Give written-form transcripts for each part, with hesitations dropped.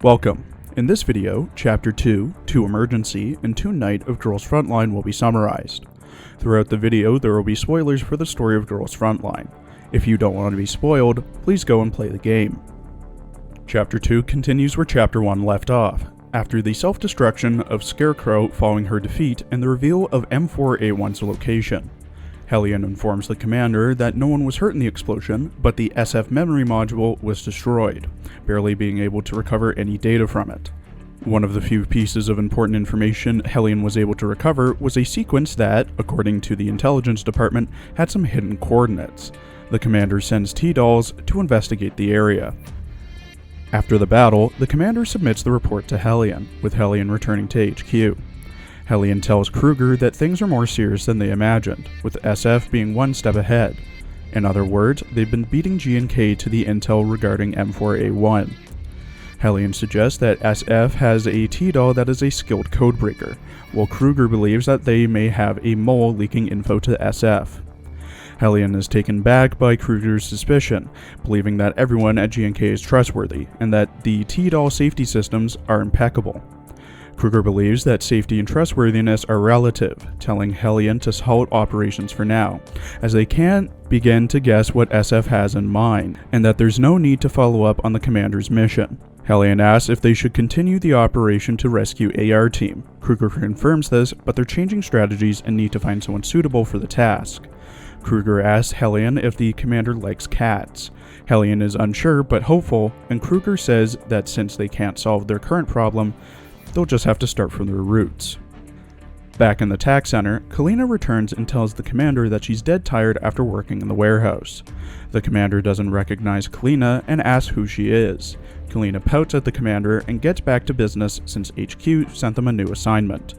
Welcome. In this video, Chapter 2, 2 Emergency, and 2 Night of Girls Frontline will be summarized. Throughout the video, there will be spoilers for the story of Girls Frontline. If you don't want to be spoiled, please go and play the game. Chapter 2 continues where Chapter 1 left off, after the self-destruction of Scarecrow following her defeat and the reveal of M4A1's location. Hellion informs the commander that no one was hurt in the explosion, but the SF memory module was destroyed, barely being able to recover any data from it. One of the few pieces of important information Hellion was able to recover was a sequence that, according to the intelligence department, had some hidden coordinates. The commander sends T-Dolls to investigate the area. After the battle, the commander submits the report to Hellion, with Hellion returning to HQ. Hellion tells Kruger that things are more serious than they imagined, with SF being one step ahead. In other words, they've been beating G&K to the intel regarding M4A1. Hellion suggests that SF has a T-Doll that is a skilled codebreaker, while Kruger believes that they may have a mole leaking info to SF. Hellion is taken back by Kruger's suspicion, believing that everyone at G&K is trustworthy, and that the T-Doll safety systems are impeccable. Kruger believes that safety and trustworthiness are relative, telling Hellion to halt operations for now, as they can't begin to guess what SF has in mind, and that there's no need to follow up on the commander's mission. Hellion asks if they should continue the operation to rescue AR team. Kruger confirms this, but they're changing strategies and need to find someone suitable for the task. Kruger asks Hellion if the commander likes cats. Hellion is unsure but hopeful, and Kruger says that since they can't solve their current problem, they'll just have to start from their roots. Back in the TAC center, Kalina returns and tells the commander that she's dead tired after working in the warehouse. The commander doesn't recognize Kalina and asks who she is. Kalina pouts at the commander and gets back to business since HQ sent them a new assignment.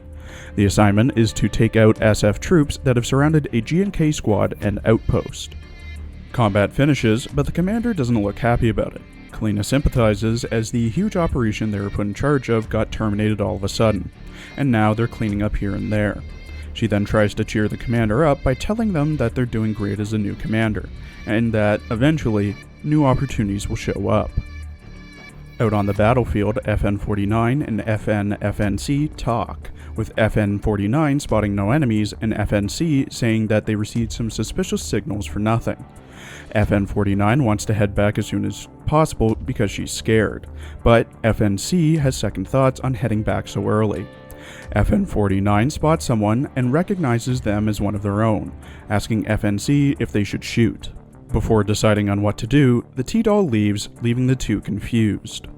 The assignment is to take out SF troops that have surrounded a G&K squad and outpost. Combat finishes, but the commander doesn't look happy about it. Kalina sympathizes as the huge operation they were put in charge of got terminated all of a sudden, and now they're cleaning up here and there. She then tries to cheer the commander up by telling them that they're doing great as a new commander, and that, eventually, new opportunities will show up. Out on the battlefield, FN-49 and FN-FNC talk, with FN-49 spotting no enemies and FNC saying that they received some suspicious signals for nothing. FN-49 wants to head back as soon as possible because she's scared, but FNC has second thoughts on heading back so early. FN-49 spots someone and recognizes them as one of their own, asking FNC if they should shoot. Before deciding on what to do, the T-Doll leaves, leaving the two confused.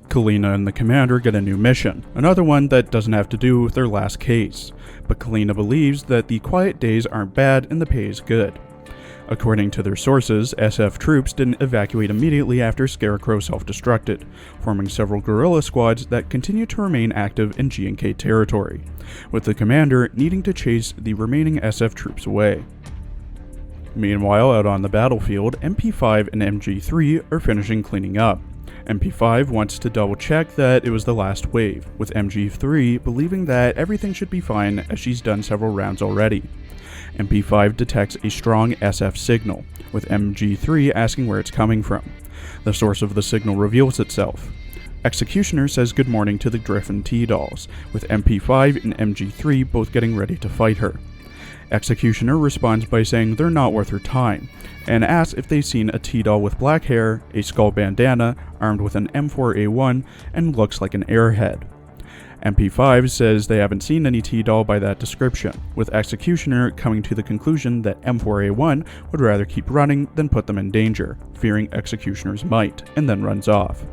Kalina and the commander get a new mission, another one that doesn't have to do with their last case, but Kalina believes that the quiet days aren't bad and the pay is good. According to their sources, SF troops didn't evacuate immediately after Scarecrow self-destructed, forming several guerrilla squads that continue to remain active in G&K territory, with the commander needing to chase the remaining SF troops away. Meanwhile, out on the battlefield, MP5 and MG3 are finishing cleaning up. MP5 wants to double-check that it was the last wave, with MG3 believing that everything should be fine as she's done several rounds already. MP5 detects a strong SF signal, with MG3 asking where it's coming from. The source of the signal reveals itself. Executioner says good morning to the Griffin T-Dolls, with MP5 and MG3 both getting ready to fight her. Executioner responds by saying they're not worth her time, and asks if they've seen a T-Doll with black hair, a skull bandana, armed with an M4A1, and looks like an airhead. MP5 says they haven't seen any T-Doll by that description, with Executioner coming to the conclusion that M4A1 would rather keep running than put them in danger, fearing Executioner's might, and then runs off.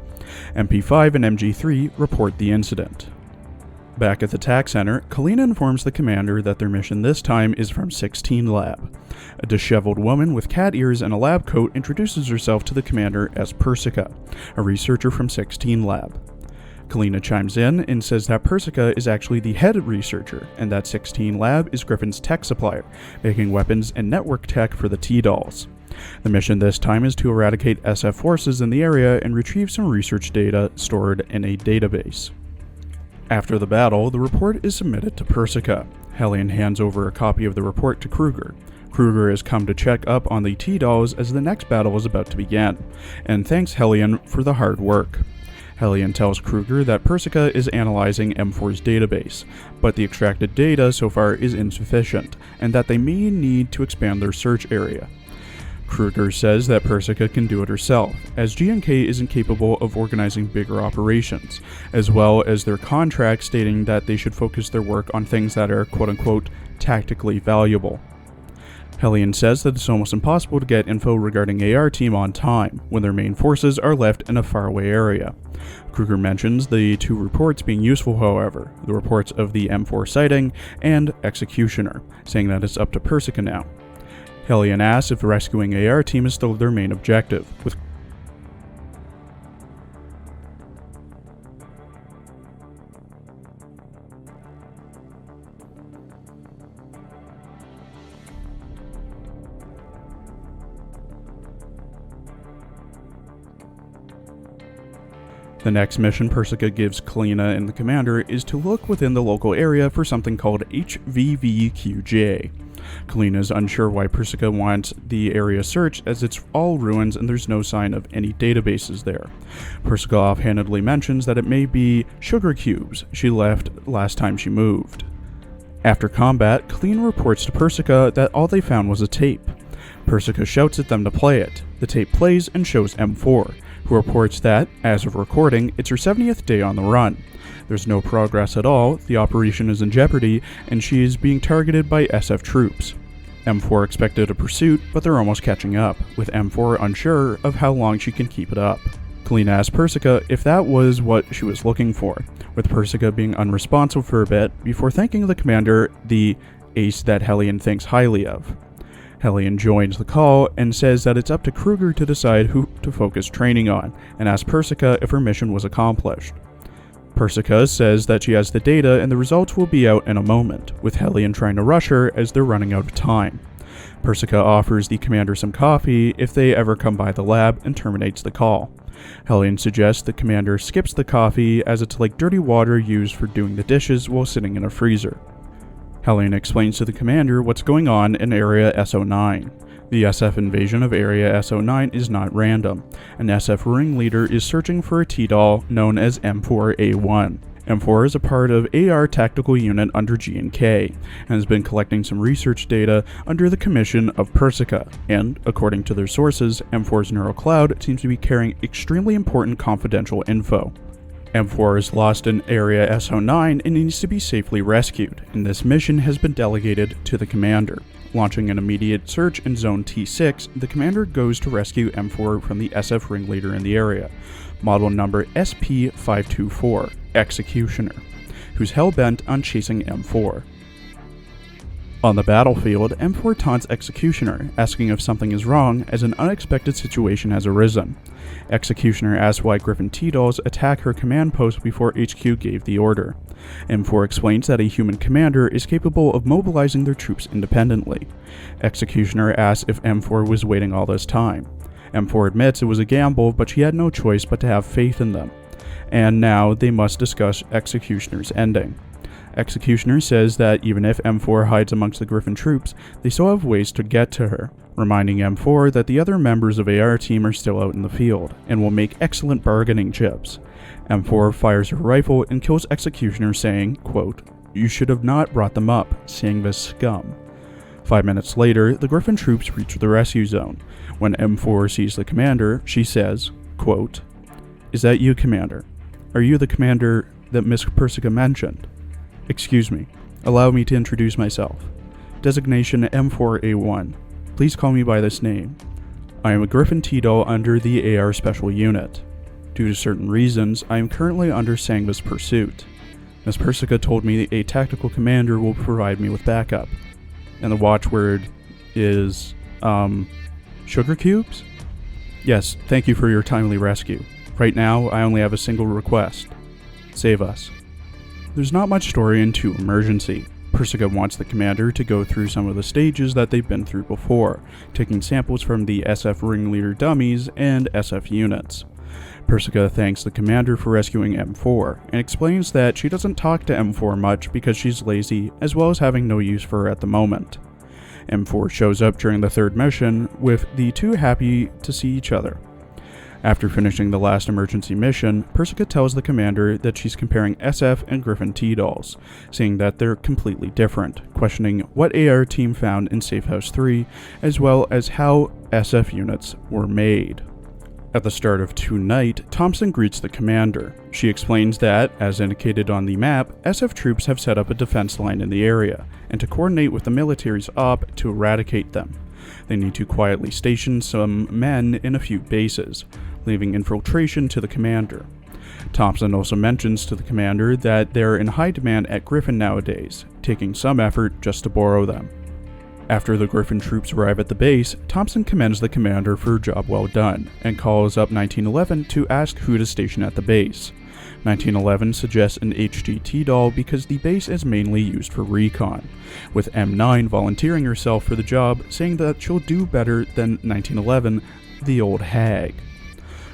MP5 and MG3 report the incident. Back at the TAC center, Kalina informs the commander that their mission this time is from 16 Lab. A disheveled woman with cat ears and a lab coat introduces herself to the commander as Persica, a researcher from 16 Lab. Kalina chimes in and says that Persica is actually the head researcher, and that 16 Lab is Griffin's tech supplier, making weapons and network tech for the T-Dolls. The mission this time is to eradicate SF forces in the area and retrieve some research data stored in a database. After the battle, the report is submitted to Persica. Hellion hands over a copy of the report to Kruger. Kruger has come to check up on the T-Dolls as the next battle is about to begin, and thanks Hellion for the hard work. Hellion tells Kruger that Persica is analyzing M4's database, but the extracted data so far is insufficient, and that they may need to expand their search area. Kruger says that Persica can do it herself, as GNK isn't capable of organizing bigger operations, as well as their contract stating that they should focus their work on things that are quote-unquote tactically valuable. Hellion says that it's almost impossible to get info regarding AR team on time, when their main forces are left in a faraway area. Kruger mentions the two reports being useful, however, the reports of the M4 sighting and Executioner, saying that it's up to Persica now. Hellion asks if the rescuing AR team is still their main objective, with The next mission Persica gives Kalina and the commander is to look within the local area for something called HVVQJ. Kalina is unsure why Persica wants the area searched, as it's all ruins and there's no sign of any databases there. Persica offhandedly mentions that it may be sugar cubes she left last time she moved. After combat, Kalina reports to Persica that all they found was a tape. Persica shouts at them to play it. The tape plays and shows M4, who reports that, as of recording, it's her 70th day on the run. There's no progress at all, the operation is in jeopardy, and she is being targeted by SF troops. M4 expected a pursuit, but they're almost catching up, with M4 unsure of how long she can keep it up. Kalina asks Persica if that was what she was looking for, with Persica being unresponsive for a bit, before thanking the commander, the ace that Hellion thinks highly of. Hellion joins the call and says that it's up to Kruger to decide who to focus training on, and asks Persica if her mission was accomplished. Persica says that she has the data and the results will be out in a moment, with Hellion trying to rush her as they're running out of time. Persica offers the commander some coffee if they ever come by the lab and terminates the call. Hellion suggests the commander skips the coffee as it's like dirty water used for doing the dishes while sitting in a freezer. Hellion explains to the commander what's going on in Area SO9. The SF invasion of Area SO9 is not random. An SF ringleader is searching for a T-Doll known as M4A1. M4 is a part of AR tactical unit under GNK, and has been collecting some research data under the commission of Persica, and, according to their sources, M4's neural cloud seems to be carrying extremely important confidential info. M4 is lost in Area SO9 and needs to be safely rescued, and this mission has been delegated to the commander. Launching an immediate search in Zone T6, the commander goes to rescue M4 from the SF ringleader in the area, model number SP524, Executioner, who's hell-bent on chasing M4. On the battlefield, M4 taunts Executioner, asking if something is wrong as an unexpected situation has arisen. Executioner asks why Griffin T-Dolls attack her command post before HQ gave the order. M4 explains that a human commander is capable of mobilizing their troops independently. Executioner asks if M4 was waiting all this time. M4 admits it was a gamble, but she had no choice but to have faith in them. And now they must discuss Executioner's ending. Executioner says that even if M4 hides amongst the Griffin troops, they still have ways to get to her, reminding M4 that the other members of AR team are still out in the field, and will make excellent bargaining chips. M4 fires her rifle and kills Executioner, saying, quote, "You should have not brought them up, seeing this scum." 5 minutes later, the Griffin troops reach the rescue zone. When M4 sees the commander, she says, quote, "Is that you, Commander? Are you the commander that Miss Persica mentioned? Excuse me. Allow me to introduce myself. Designation M4A1. Please call me by this name. I am a Griffin T-Doll under the AR Special Unit. Due to certain reasons, I am currently under Sangva's pursuit. Miss Persica told me a tactical commander will provide me with backup. And the watchword is, sugar cubes? Yes, thank you for your timely rescue. Right now, I only have a single request. Save us." There's not much story into Emergency. Persica wants the commander to go through some of the stages that they've been through before, taking samples from the SF ringleader dummies and SF units. Persica thanks the commander for rescuing M4, and explains that she doesn't talk to M4 much because she's lazy, as well as having no use for her at the moment. M4 shows up during the third mission, with the two happy to see each other. After finishing the last emergency mission, Persica tells the commander that she's comparing SF and Griffin T-Dolls, saying that they're completely different, questioning what AR team found in Safe House 3, as well as how SF units were made. At the start of Tonight, Thompson greets the commander. She explains that, as indicated on the map, SF troops have set up a defense line in the area, and to coordinate with the military's op to eradicate them. They need to quietly station some men in a few bases, leaving infiltration to the commander. Thompson also mentions to the commander that they're in high demand at Griffin nowadays, taking some effort just to borrow them. After the Griffin troops arrive at the base, Thompson commends the commander for a job well done, and calls up 1911 to ask who to station at the base. 1911 suggests an HGT doll because the base is mainly used for recon, with M9 volunteering herself for the job, saying that she'll do better than 1911, the old hag.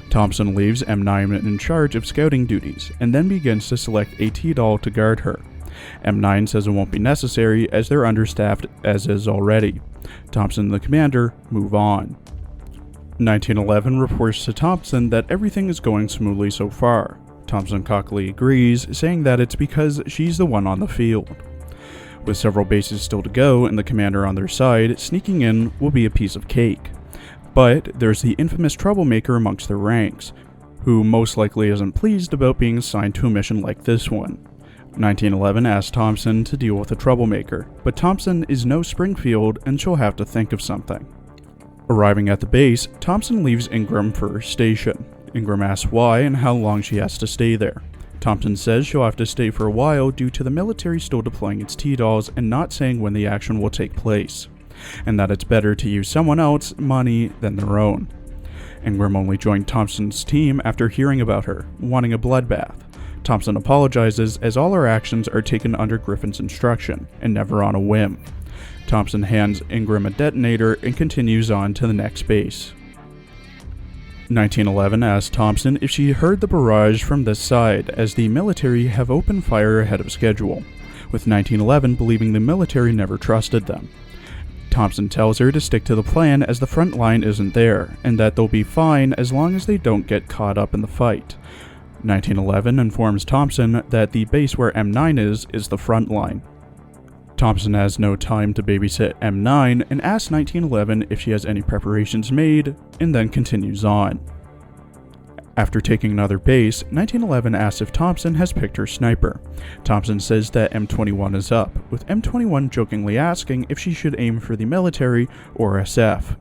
Thompson leaves M9 in charge of scouting duties, and then begins to select a T-doll to guard her. M9 says it won't be necessary as they're understaffed as is already. Thompson and the commander move on. 1911 reports to Thompson that everything is going smoothly so far. Thompson cockily agrees, saying that it's because she's the one on the field. With several bases still to go and the commander on their side, sneaking in will be a piece of cake. But there's the infamous troublemaker amongst their ranks, who most likely isn't pleased about being assigned to a mission like this one. 1911 asks Thompson to deal with the troublemaker, but Thompson is no Springfield and she'll have to think of something. Arriving at the base, Thompson leaves Ingram for her station. Ingram asks why and how long she has to stay there. Thompson says she'll have to stay for a while due to the military still deploying its T-dolls and not saying when the action will take place, and that it's better to use someone else's money than their own. Ingram only joined Thompson's team after hearing about her, wanting a bloodbath. Thompson apologizes as all her actions are taken under Griffin's instruction, and never on a whim. Thompson hands Ingram a detonator and continues on to the next base. 1911 asks Thompson if she heard the barrage from this side, as the military have opened fire ahead of schedule, with 1911 believing the military never trusted them. Thompson tells her to stick to the plan as the front line isn't there, and that they'll be fine as long as they don't get caught up in the fight. 1911 informs Thompson that the base where M9 is the front line. Thompson has no time to babysit M9 and asks 1911 if she has any preparations made, and then continues on. After taking another base, 1911 asks if Thompson has picked her sniper. Thompson says that M21 is up, with M21 jokingly asking if she should aim for the military or SF.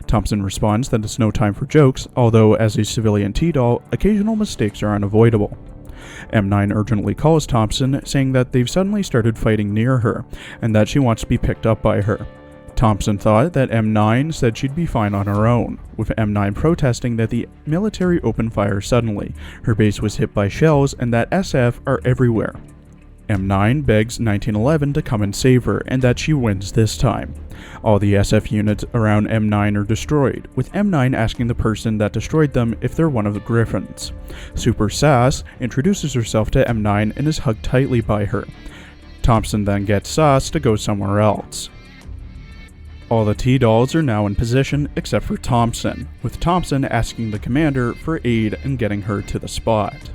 Thompson responds that it's no time for jokes, although as a civilian T-doll, occasional mistakes are unavoidable. M9 urgently calls Thompson, saying that they've suddenly started fighting near her, and that she wants to be picked up by her. Thompson thought that M9 said she'd be fine on her own, with M9 protesting that the military opened fire suddenly, her base was hit by shells, and that SF are everywhere. M9 begs 1911 to come and save her, and that she wins this time. All the SF units around M9 are destroyed, with M9 asking the person that destroyed them if they're one of the Griffins. Super Sass introduces herself to M9 and is hugged tightly by her. Thompson then gets Sass to go somewhere else. All the T-dolls are now in position except for Thompson, with Thompson asking the commander for aid in getting her to the spot.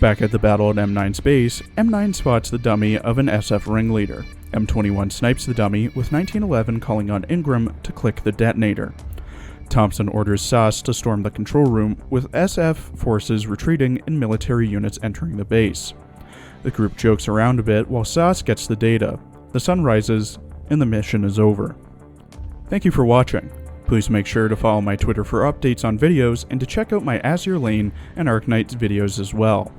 Back at the battle at M9's base, M9 spots the dummy of an SF ringleader. M21 snipes the dummy, with 1911 calling on Ingram to click the detonator. Thompson orders Sass to storm the control room, with SF forces retreating and military units entering the base. The group jokes around a bit while Sass gets the data. The sun rises, and the mission is over. Thank you for watching. Please make sure to follow my Twitter for updates on videos and to check out my Azure Lane and Arknights videos as well.